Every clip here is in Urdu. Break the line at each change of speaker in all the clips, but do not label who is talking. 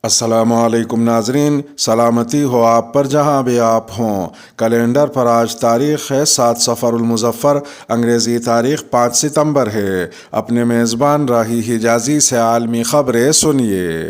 السلام علیکم ناظرین، سلامتی ہو آپ پر جہاں بھی آپ ہوں۔ کیلنڈر پر آج تاریخ ہے 7 صفر المظفر، انگریزی تاریخ 5 ستمبر ہے۔ اپنے میزبان راہی حجازی سے عالمی خبریں سنیے۔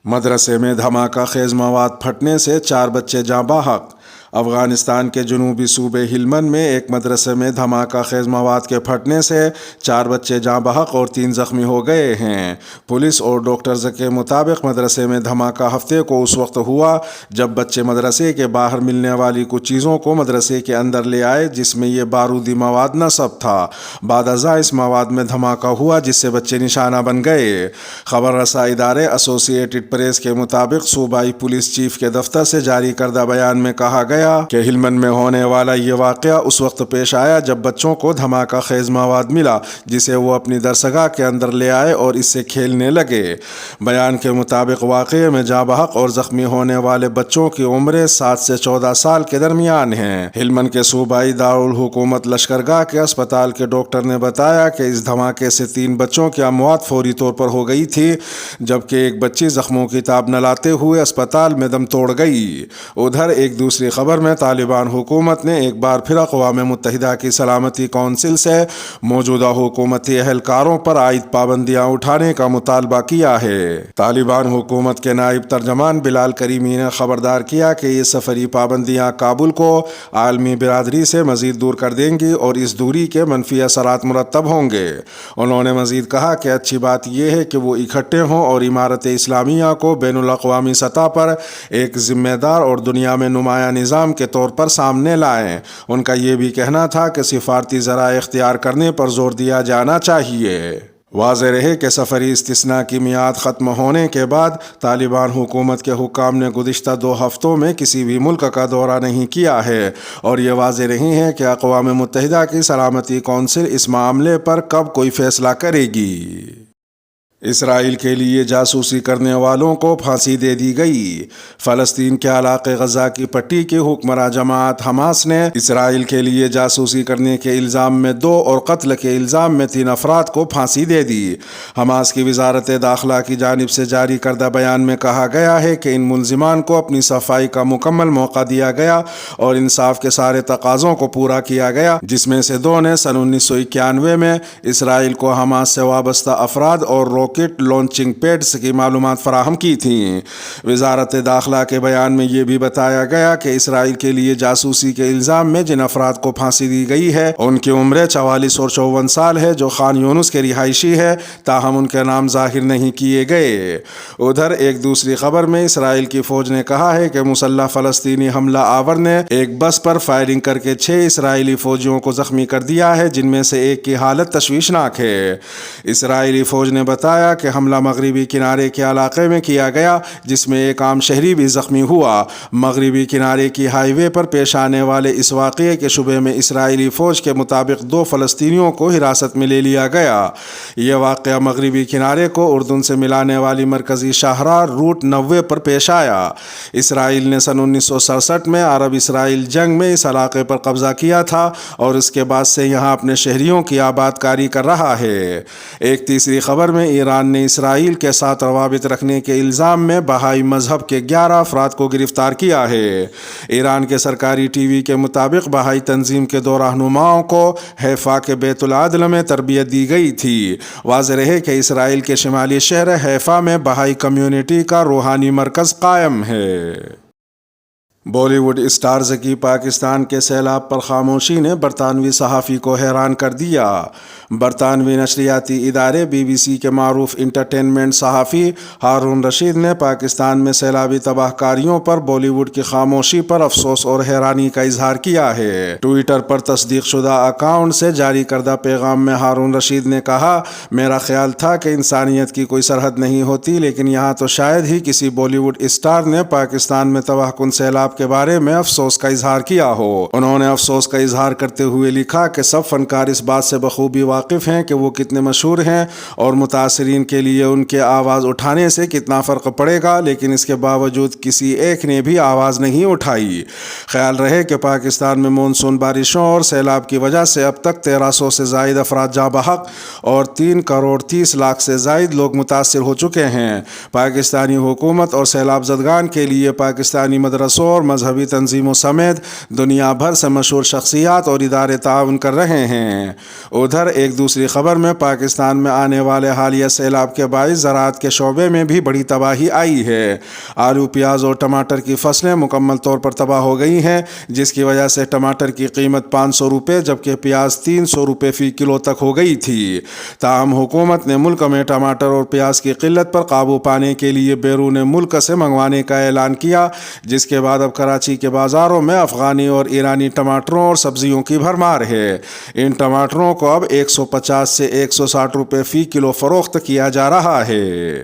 مدرسے میں دھماکہ خیز مواد پھٹنے سے 4 بچے جاں بحق۔ افغانستان کے جنوبی صوبے ہلمند میں ایک مدرسے میں دھماکہ خیز مواد کے پھٹنے سے 4 بچے جاں بحق اور 3 زخمی ہو گئے ہیں۔ پولیس اور ڈاکٹرز کے مطابق مدرسے میں دھماکہ ہفتے کو اس وقت ہوا جب بچے مدرسے کے باہر ملنے والی کچھ چیزوں کو مدرسے کے اندر لے آئے، جس میں یہ بارودی مواد نصب تھا۔ بعد ازاں اس مواد میں دھماکہ ہوا جس سے بچے نشانہ بن گئے۔ خبر رساں ادارے ایسوسی ایٹڈ پریس کے مطابق صوبائی پولیس چیف کے دفتر سے جاری کردہ بیان میں کہا گیا کہ ہلمند میں ہونے والا یہ واقعہ اس وقت پیش آیا جب بچوں کو دھماکہ خیز مواد ملا، جسے وہ اپنی درسگاہ کے اندر لے آئے اور اس سے کھیلنے لگے۔ بیان کے مطابق واقعے میں جاں بحق اور زخمی ہونے والے بچوں کی عمریں 7 سے 14 سال کے درمیان ہیں۔ ہلمند کے صوبائی دارالحکومت لشکرگاہ کے اسپتال کے ڈاکٹر نے بتایا کہ اس دھماکے سے 3 بچوں کی اموات فوری طور پر ہو گئی تھی، جبکہ ایک بچی زخموں کی تاب نہ لاتے ہوئے اسپتال میں دم توڑ گئی۔ ادھر ایک دوسری خبر میں طالبان حکومت نے ایک بار پھر اقوام متحدہ کی سلامتی کونسل سے موجودہ حکومتی اہلکاروں پر عائد پابندیاں اٹھانے کا مطالبہ کیا ہے۔ طالبان حکومت کے نائب ترجمان بلال کریمی نے خبردار کیا کہ یہ سفری پابندیاں کابل کو عالمی برادری سے مزید دور کر دیں گی اور اس دوری کے منفی اثرات مرتب ہوں گے۔ انہوں نے مزید کہا کہ اچھی بات یہ ہے کہ وہ اکٹھے ہوں اور امارت اسلامیہ کو بین الاقوامی سطح پر ایک ذمہ دار اور دنیا میں نمایاں نظام کے طور پر سامنے لائیں۔ ان کا یہ بھی کہنا تھا کہ سفارتی ذرائع اختیار کرنے پر زور دیا جانا چاہیے۔ واضح رہے کہ سفری استثناء کی میعاد ختم ہونے کے بعد طالبان حکومت کے حکام نے گزشتہ 2 ہفتوں میں کسی بھی ملک کا دورہ نہیں کیا ہے، اور یہ واضح نہیں ہے کہ اقوام متحدہ کی سلامتی کونسل اس معاملے پر کب کوئی فیصلہ کرے گی۔ اسرائیل کے لیے جاسوسی کرنے والوں کو پھانسی دے دی گئی۔ فلسطین کے علاقے غزہ کی پٹی کی حکمراں جماعت حماس نے اسرائیل کے لیے جاسوسی کرنے کے الزام میں 2 اور قتل کے الزام میں 3 افراد کو پھانسی دے دی۔ حماس کی وزارت داخلہ کی جانب سے جاری کردہ بیان میں کہا گیا ہے کہ ان ملزمان کو اپنی صفائی کا مکمل موقع دیا گیا اور انصاف کے سارے تقاضوں کو پورا کیا گیا، جس میں سے 2 نے سن 1991 میں اسرائیل کو حماس سے وابستہ افراد اور راکٹ لانچنگ پیڈز کی معلومات فراہم کی تھیں۔ وزارت داخلہ کے بیان میں یہ بھی بتایا گیا کہ اسرائیل کے لیے جاسوسی کے الزام میں جن افراد کو پھانسی دی گئی ہے ان کی عمریں 44 اور 54 سال ہے، جو خان یونس کے رہائشی ہے، تاہم ان کے نام ظاہر نہیں کیے گئے۔ ادھر ایک دوسری خبر میں اسرائیل کی فوج نے کہا ہے کہ مسلح فلسطینی حملہ آور نے ایک بس پر فائرنگ کر کے 6 اسرائیلی فوجیوں کو زخمی کر دیا ہے، جن میں سے ایک کی حالت تشویشناک ہے۔ اسرائیلی فوج نے بتایا کہ حملہ مغربی کنارے کے علاقے میں کیا گیا، جس میں ایک عام شہری بھی زخمی ہوا۔ مغربی کنارے کی ہائی وے پر پیش آنے والے اس واقعے کے شبے میں اسرائیلی فوج کے مطابق 2 فلسطینیوں کو حراست میں لے لیا گیا۔ یہ واقعہ مغربی کنارے کو اردن سے ملانے والی مرکزی شاہراہ روٹ 90 پر پیش آیا۔ اسرائیل نے سن 1967 میں عرب اسرائیل جنگ میں اس علاقے پر قبضہ کیا تھا اور اس کے بعد سے یہاں اپنے شہریوں کی آباد کاری کر رہا ہے۔ ایک تیسری خبر میں ایران نے اسرائیل کے ساتھ روابط رکھنے کے الزام میں بہائی مذہب کے 11 افراد کو گرفتار کیا ہے۔ ایران کے سرکاری ٹی وی کے مطابق بہائی تنظیم کے 2 رہنماؤں کو حیفا کے بیت العدل میں تربیت دی گئی تھی۔ واضح رہے کہ اسرائیل کے شمالی شہر حیفا میں بہائی کمیونٹی کا روحانی مرکز قائم ہے۔ بالی ووڈ اسٹارز کی پاکستان کے سیلاب پر خاموشی نے برطانوی صحافی کو حیران کر دیا۔ برطانوی نشریاتی ادارے بی بی سی کے معروف انٹرٹینمنٹ صحافی ہارون رشید نے پاکستان میں سیلابی تباہ کاریوں پر بالی ووڈ کی خاموشی پر افسوس اور حیرانی کا اظہار کیا ہے۔ ٹوئیٹر پر تصدیق شدہ اکاؤنٹ سے جاری کردہ پیغام میں ہارون رشید نے کہا، میرا خیال تھا کہ انسانیت کی کوئی سرحد نہیں ہوتی، لیکن یہاں تو شاید ہی کسی بالی ووڈ اسٹار نے پاکستان میں تباہ کن سیلاب سیلاب کے بارے میں افسوس کا اظہار کیا ہو۔ انہوں نے افسوس کا اظہار کرتے ہوئے لکھا کہ سب فنکار اس بات سے بخوبی واقف ہیں کہ وہ کتنے مشہور ہیں اور متاثرین کے لیے ان کے آواز اٹھانے سے کتنا فرق پڑے گا، لیکن اس کے باوجود کسی ایک نے بھی آواز نہیں اٹھائی۔ خیال رہے کہ پاکستان میں مونسون بارشوں اور سیلاب کی وجہ سے اب تک 1300 سے زائد افراد جاں بحق اور 3,30,00,000 سے زائد لوگ متاثر ہو چکے ہیں۔ پاکستانی حکومت اور سیلاب زدگان کے لیے پاکستانی مدرسوں اور مذہبی تنظیموں سمیت دنیا بھر سے مشہور شخصیات اور ادارے تعاون کر رہے ہیں۔ ادھر ایک دوسری خبر میں پاکستان میں آنے والے حالیہ سیلاب کے باعث زراعت کے شعبے میں بھی بڑی تباہی آئی ہے۔ آلو، پیاز اور ٹماٹر کی فصلیں مکمل طور پر تباہ ہو گئی ہیں، جس کی وجہ سے ٹماٹر کی قیمت 500 روپے جبکہ پیاز 300 روپے فی کلو تک ہو گئی تھی۔ تاہم حکومت نے ملک میں ٹماٹر اور پیاز کی قلت پر قابو پانے کے لیے بیرون ملک سے منگوانے کا اعلان کیا، جس کے بعد اب کراچی کے بازاروں میں افغانی اور ایرانی ٹماٹروں اور سبزیوں کی بھرمار ہے۔ ان ٹماٹروں کو اب 150 سے 160 روپے فی کلو فروخت کیا جا رہا ہے۔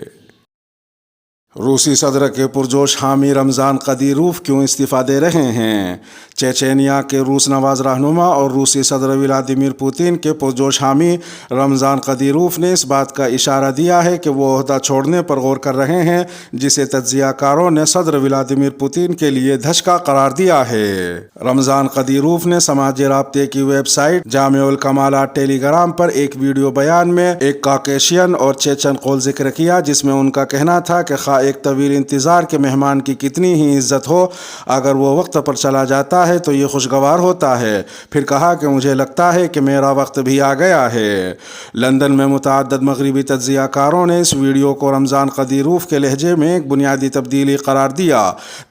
روسی صدر کے پرجوش حامی رمضان قدیروف کیوں استعفیٰ دے رہے ہیں؟ چیچینیا کے روس نواز رہنما اور روسی صدر ولادیمیر پوتین کے پرجوش حامی رمضان قدیروف نے اس بات کا اشارہ دیا ہے کہ وہ عہدہ چھوڑنے پر غور کر رہے ہیں، جسے تجزیہ کاروں نے صدر ولادیمیر پوتین کے لیے دھچکا قرار دیا ہے۔ رمضان قدیروف نے سماجی رابطے کی ویب سائٹ جامع الکمالات ٹیلی گرام پر ایک ویڈیو بیان میں ایک کاکیشین اور چیچن قول ذکر کیا، جس میں ان کا کہنا تھا کہ ایک طویل انتظار کے مہمان کی کتنی ہی عزت ہو، اگر وہ وقت پر چلا جاتا ہے تو یہ خوشگوار ہوتا ہے۔ پھر کہا کہ مجھے لگتا ہے کہ میرا وقت بھی آ گیا ہے۔ لندن میں متعدد مغربی تجزیہ کاروں نے اس ویڈیو کو رمضان قدیروف کے لہجے میں ایک بنیادی تبدیلی قرار دیا۔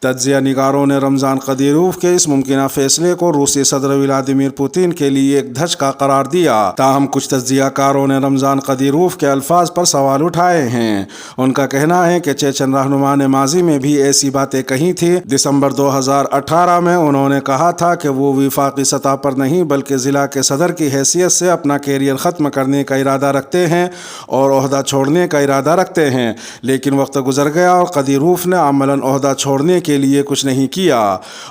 تجزیہ نگاروں نے رمضان قدیروف کے اس ممکنہ فیصلے کو روسی صدر ولادیمیر پوتین کے لیے ایک دھچکا قرار دیا۔ تاہم کچھ تجزیہ کاروں نے رمضان قدیروف کے الفاظ پر سوال اٹھائے ہیں۔ ان کا کہنا ہے کہ چیچن رہنما نے ماضی میں بھی ایسی باتیں کہی تھی۔ دسمبر 2018 میں انہوں نے کہا تھا کہ وہ وفاقی سطح پر نہیں بلکہ ضلع کے صدر کی حیثیت سے اپنا کیریئر ختم کرنے کا ارادہ رکھتے ہیں اور عہدہ چھوڑنے کا ارادہ رکھتے ہیں، لیکن وقت گزر گیا اور قدیروف نے عملاً عہدہ چھوڑنے کے لیے کچھ نہیں کیا۔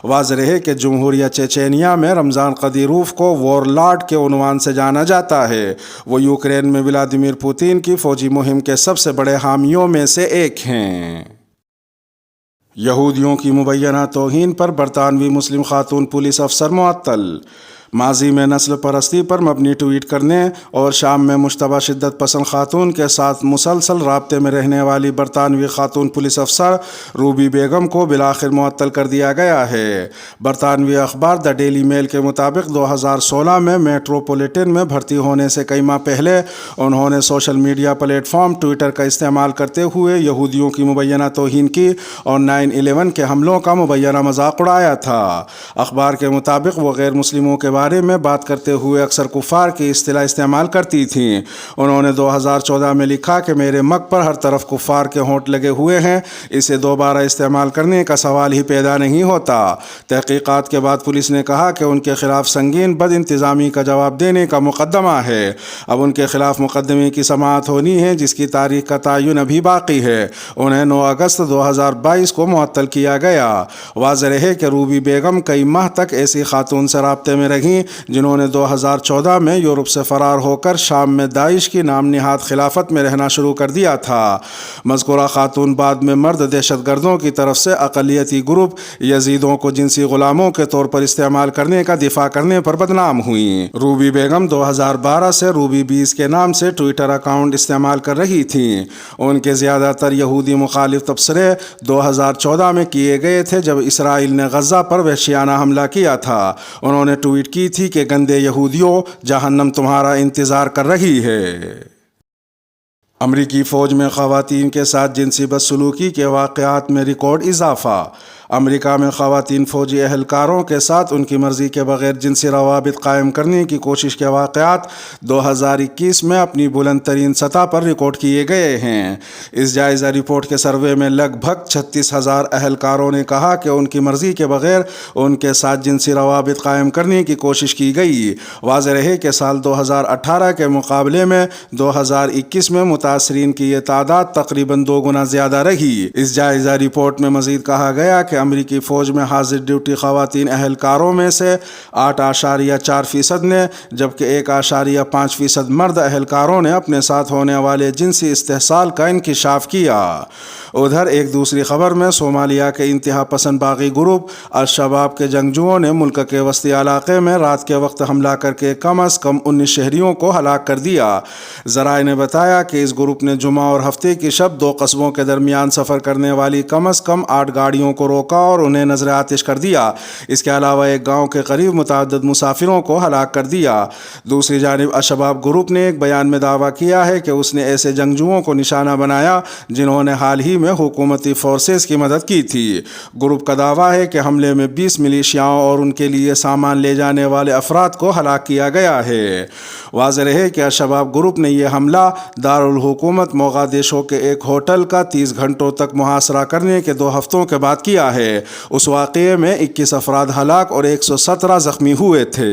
واضح ہے کہ جمہوریہ چیچینیا میں رمضان قدیروف کو وار لارڈ کے عنوان سے جانا جاتا ہے۔ وہ یوکرین میں ولادیمیر پوتین کی فوجی مہم کے سب سے بڑے حامیوں میں سے ایک ہیں۔ یہودیوں کی مبینہ توہین پر برطانوی مسلم خاتون پولیس افسر معطل۔ ماضی میں نسل پرستی پر مبنی ٹویٹ کرنے اور شام میں مشتبہ شدت پسند خاتون کے ساتھ مسلسل رابطے میں رہنے والی برطانوی خاتون پولیس افسر روبی بیگم کو بالآخر معطل کر دیا گیا ہے۔ برطانوی اخبار دی ڈیلی میل کے مطابق 2016 میں میٹروپولیٹن میں بھرتی ہونے سے کئی ماہ پہلے انہوں نے social media plate form Twitter کا استعمال کرتے ہوئے یہودیوں کی مبینہ توہین کی اور 9/11 کے حملوں کا مبینہ مذاق اڑایا تھا۔ اخبار کے مطابق وہ غیر مسلموں کے بارے میں بات کرتے ہوئے اکثر کفار کی اصطلاح استعمال کرتی تھیں۔ انہوں نے 2014 میں لکھا کہ میرے مگ پر ہر طرف کفار کے ہونٹ لگے ہوئے ہیں، اسے دوبارہ استعمال کرنے کا سوال ہی پیدا نہیں ہوتا۔ تحقیقات کے بعد پولیس نے کہا کہ ان کے خلاف سنگین بد انتظامی کا جواب دینے کا مقدمہ ہے۔ اب ان کے خلاف مقدمے کی سماعت ہونی ہے، جس کی تاریخ کا تعین ابھی باقی ہے۔ انہیں 9 اگست 2022 کو معطل کیا گیا۔ واضح ہے کہ روبی بیگم کئی ماہ تک ایسی خاتون سے رابطے میں رہیں جنہوں نے 2014 میں یورپ سے فرار ہو کر شام میں داعش کی نام نہاد خلافت میں رہنا شروع کر دیا تھا۔ مذکورہ خاتون بعد میں مرد دہشت گردوں کی طرف سے اقلیتی گروپ یزیدوں کو جنسی غلاموں کے طور پر استعمال کرنے کا دفاع کرنے پر بدنام ہوئیں۔ روبی بیگم 2012 سے روبی 20 کے نام سے ٹویٹر اکاؤنٹ استعمال کر رہی تھیں۔ ان کے زیادہ تر یہودی مخالف تبصرے 2014 میں کیے گئے تھے جب اسرائیل نے غزہ پر وحشیانہ حملہ کیا تھا۔ انہوں نے ٹویٹ کی تھی کہ گندے یہودیوں، جہنم تمہارا انتظار کر رہی ہے۔ امریکی فوج میں خواتین کے ساتھ جنسی بدسلوکی کے واقعات میں ریکارڈ اضافہ۔ امریکہ میں خواتین فوجی اہلکاروں کے ساتھ ان کی مرضی کے بغیر جنسی روابط قائم کرنے کی کوشش کے واقعات 2021 میں اپنی بلند ترین سطح پر ریکارڈ کیے گئے ہیں۔ اس جائزہ رپورٹ کے سروے میں لگ بھگ 36,000 اہلکاروں نے کہا کہ ان کی مرضی کے بغیر ان کے ساتھ جنسی روابط قائم کرنے کی کوشش کی گئی۔ واضح رہے کہ سال 2018 کے مقابلے میں 2021 میں متاثرین کی یہ تعداد تقریباً 2 گنا زیادہ رہی۔ اس جائزہ رپورٹ میں مزید کہا گیا کہ امریکی فوج میں حاضر ڈیوٹی خواتین اہلکاروں میں سے 8.4% نے جبکہ 1.5% مرد اہلکاروں نے اپنے ساتھ ہونے والے جنسی استحصال کا انکشاف کیا۔ ادھر ایک دوسری خبر میں صومالیہ کے انتہا پسند باغی گروپ الشباب کے جنگجوؤں نے ملک کے وسطی علاقے میں رات کے وقت حملہ کر کے کم از کم 19 شہریوں کو ہلاک کر دیا۔ ذرائع نے بتایا کہ اس گروپ نے جمعہ اور ہفتے کی شب 2 قصبوں کے درمیان سفر کرنے والی کم از کم 8 گاڑیوں کو روکا اور انہیں نظر آتش کر دیا۔ اس کے علاوہ ایک گاؤں کے قریب متعدد مسافروں کو ہلاک کر دیا۔ دوسری جانب الشباب گروپ نے ایک بیان میں دعویٰ کیا ہے کہ اس نے ایسے جنگجوؤں کو نشانہ بنایا جنہوں نے حال ہی میں حکومتی فورسز کی مدد کی تھی۔ گروپ کا دعویٰ ہے کہ حملے میں 20 ملیشیاؤں اور ان کے لیے سامان لے جانے والے افراد کو ہلاک کیا گیا ہے۔ واضح ہے کہ الشباب گروپ نے یہ حملہ دارالحکومت موغادیشو کے ایک ہوٹل کا 30 گھنٹوں تک محاصرہ کرنے کے 2 ہفتوں کے بعد کیا ہے۔ اس واقعے میں 21 افراد ہلاک اور 117 زخمی ہوئے تھے۔